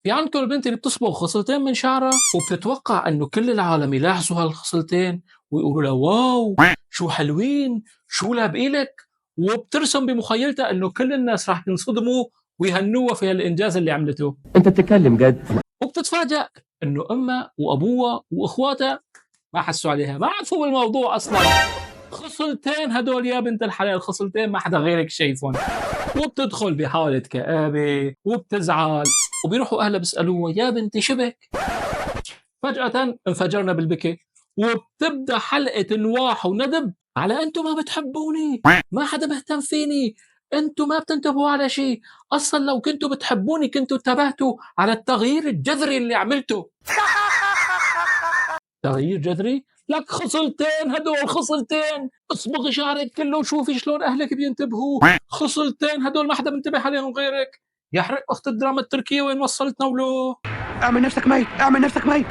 في عندكم البنت اللي بتصبغ خصلتين من شعرها وبتتوقع انه كل العالم يلاحظوا هالخصلتين ويقولوا لها واو شو حلوين شو لابقيلك، وبترسم بمخيلتها انه كل الناس راح ينصدموا ويهنوها في هالانجاز اللي عملته، انت بتتكلم جد؟ وبتتفاجأ انه امها وابوها واخواتها ما حسوا عليها، ما عرفوا بالموضوع اصلا. خصلتين هدول يا بنت الحلال، خصلتين ما حدا غيرك شايفهم. وبتدخل بحالة كآبة وبتزعل، وبيروحوا أهلها بيسألوها يا بنتي شبك؟ فجأة انفجرنا بالبكي، وبتبدأ حلقة نواح وندب على أنتم ما بتحبوني، ما حدا مهتم فيني، أنتم ما بتنتبهوا على شيء، أصلا لو كنتوا بتحبوني كنتوا انتبهتوا على التغيير الجذري اللي عملته. تغيير جذري؟ لك خصلتين هدول خصلتين، اصبغي شعرك كله وشوفي شلون اهلك بينتبهوا، خصلتين هدول ما حدا بينتبه عليهم غيرك. يحرق اخت الدراما التركية وين وصلتنا ولو. اعمل نفسك ميت، اعمل نفسك ميت.